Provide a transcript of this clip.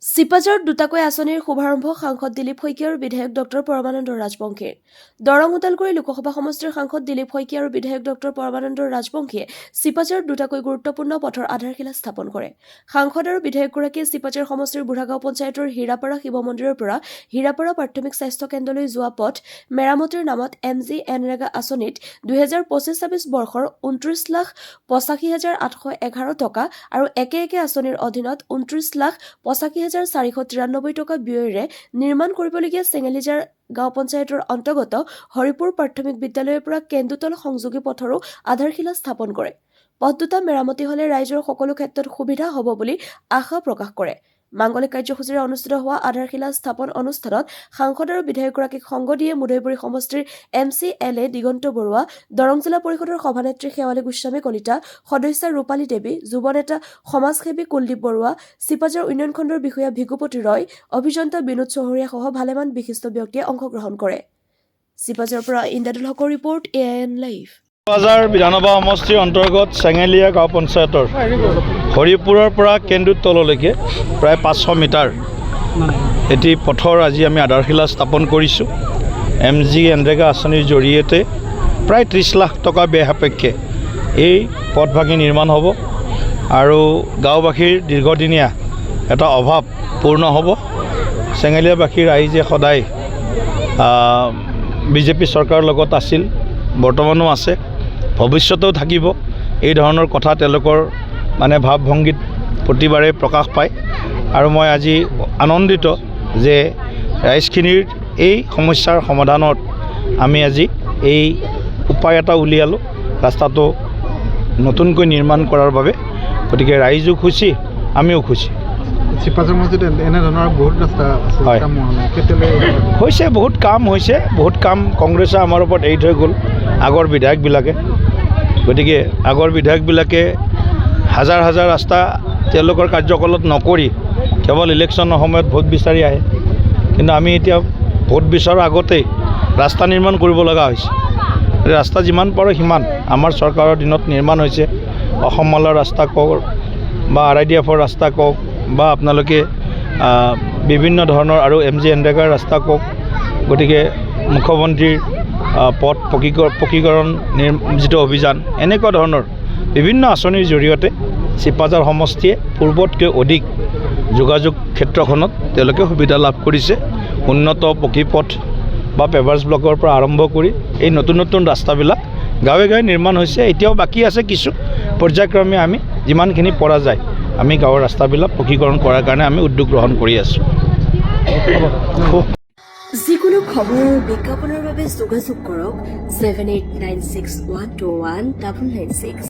চিপাঝাৰত দুটাকৈ আঁচনিৰ শুভাৰম্ভ সাংসদ দিলীপ শইকীয়া আৰু বিধায়ক ডক্টৰ পৰমানন্দ ৰাজবংশীৰ। দৰং ওদালগুৰি লোকসভা সমষ্টিৰ সাংসদ দিলীপ শইকীয়া আৰু বিধায়ক ডক্টৰ পৰমানন্দ ৰাজবংশীয়ে চিপাঝাৰত দুটাকৈ গুৰুত্বপূৰ্ণ পথৰ আধাৰশিলা স্থাপন কৰে। সাংসদ আৰু বিধায়কগৰাকীয়ে চিপাঝাৰ সমষ্টিৰ বুঢ়াগাঁও পঞ্চায়তৰ হীৰাপাৰা শিৱ মন্দিৰৰ পৰা হীৰাপাৰা প্ৰাথমিক স্বাস্থ্য কেন্দ্ৰলৈ যোৱা পথ মেৰামতিৰ নামত MGNৰেগা আঁচনিত 2025-26 বৰ্ষৰ 29,85,811 টকা আৰু একে আঁচনিৰ অধীনত 29,85,493 টকা ব্যয়েৰে নিৰ্মাণ কৰিবলগীয়া চেঙেলিজাৰ গাঁও পঞ্চায়তৰ অন্তৰ্গত হৰিপুৰ প্ৰাথমিক বিদ্যালয়ৰ পৰা কেন্দুতল সংযোগী পথৰো আধাৰশিলা স্থাপন কৰে। পথ দুটা মেৰামতি হলে ৰাইজৰ সকলো ক্ষেত্ৰত সুবিধা হ'ব বুলি আশা প্ৰকাশ কৰে। মাংগলিক কাৰ্যসূচীৰে অনুষ্ঠিত হোৱা আধাৰশিলা স্থাপন অনুষ্ঠানত সাংসদ আৰু বিধায়কগৰাকীক সংগ দিয়ে মুদৈপুৰী সমষ্টিৰ MCLA দিগন্ত বৰুৱা, দৰং জিলা পৰিষদৰ সভানেত্ৰী শেৱালী গোস্বামী কলিতা, সদস্যা ৰূপালী দেৱী, যুৱ নেতা সমাজসেৱী কুলদীপ বৰুৱা, চিপাঝাৰ উন্নয়ন খণ্ডৰ বিষয়া ভিগুপতি ৰয়, অভিযন্তা বিনোদ চহৰীয়া সহ ভালেমান বিশিষ্ট ব্যক্তিয়ে অংশগ্ৰহণ কৰে। চিপাঝাৰৰ পৰা ইন্দাদুল হকৰ ৰিপৰ্ট, AIN লাইভ। চিপাঝাৰ বিধানসভা সমষ্টিৰ অন্তৰ্গত চেঙেলীয়া গাঁও পঞ্চায়তৰ হৰিপুৰৰ পৰা কেন্দুতললৈকে প্ৰায় 500 মিটাৰ এটি পথৰ আজি আমি আধাৰশিলা স্থাপন কৰিছোঁ। MGNৰেগা আঁচনিৰ জৰিয়তে প্ৰায় 30 লাখ টকা ব্যয় সাপেক্ষে এই পথ ভাগি নিৰ্মাণ হ'ব আৰু গাঁওবাসীৰ দীৰ্ঘদিনীয়া এটা অভাৱ পূৰ্ণ হ'ব। চেঙেলীয়াবাসীৰ ৰাইজে সদায় বিজেপি চৰকাৰৰ লগত আছিল, বৰ্তমানো আছে, ভৱিষ্যতেও থাকিব। এই ধৰণৰ কথা তেওঁলোকৰ ভাৱ-ভংগীত প্ৰতিবাৰে প্ৰকাশ পায় আৰু মই আজি আনন্দিত যে ৰাইজখিনিৰ এই সমস্যাৰ সমাধানত আমি আজি এই উপায় এটা উলিয়ালোঁ, ৰাস্তাটো নতুনকৈ নিৰ্মাণ কৰাৰ বাবে। গতিকে ৰাইজো খুচি, আমিও খুচি। চিপাঝাৰ মছজিদ এনেধৰণৰ বহুত ৰাস্তা হৈছে, বহুত কাম হৈছে, বহুত কাম কংগ্ৰেছে আমাৰ ওপৰত এৰি থৈ গ'ল, আগৰ বিধায়কবিলাকে। গতিকে আগৰ বিধায়কবিলাকে হাজাৰ হাজাৰ ৰাস্তা তেওঁলোকৰ কাৰ্যকালত নকৰি কেৱল ইলেকশ্যনৰ সময়ত ভোট বিচাৰি আহে। কিন্তু আমি এতিয়া ভোট বিচৰাৰ আগতেই ৰাস্তা নিৰ্মাণ কৰিব লগা হৈছে। ৰাস্তা যিমান পাৰোঁ সিমান আমাৰ চৰকাৰৰ দিনত নিৰ্মাণ হৈছে। অসম মালাৰ ৰাস্তা কওক বা RIDF-ৰ ৰাস্তা কওক বা আপোনালোকে বিভিন্ন ধৰণৰ আৰু MGNৰেগাৰ ৰাস্তা কওক। গতিকে মুখ্যমন্ত্ৰীৰ পথ পকীকৰণ যিটো অভিযান, এনেকুৱা ধৰণৰ বিভিন্ন আঁচনিৰ জৰিয়তে চিপাঝাৰ সমষ্টিয়ে পূৰ্বতকৈ অধিক যোগাযোগ ক্ষেত্ৰখনত তেওঁলোকে সুবিধা লাভ কৰিছে। উন্নত পকী পথ বা পেভাৰ্ছ ব্লকৰ পৰা আৰম্ভ কৰি এই নতুন নতুন ৰাস্তাবিলাক গাঁৱে গাঁৱে নিৰ্মাণ হৈছে। এতিয়াও বাকী আছে কিছু, পৰ্যায়ক্ৰমে আমি যিমানখিনি পৰা যায় আমি গাঁৱৰ ৰাস্তাবিলাক পকীকৰণ কৰাৰ কাৰণে আমি উদ্যোগ গ্ৰহণ কৰি আছোঁ। যিকোনো খবৰ আৰু বিজ্ঞাপনৰ বাবে যোগাযোগ কৰক 7896121996।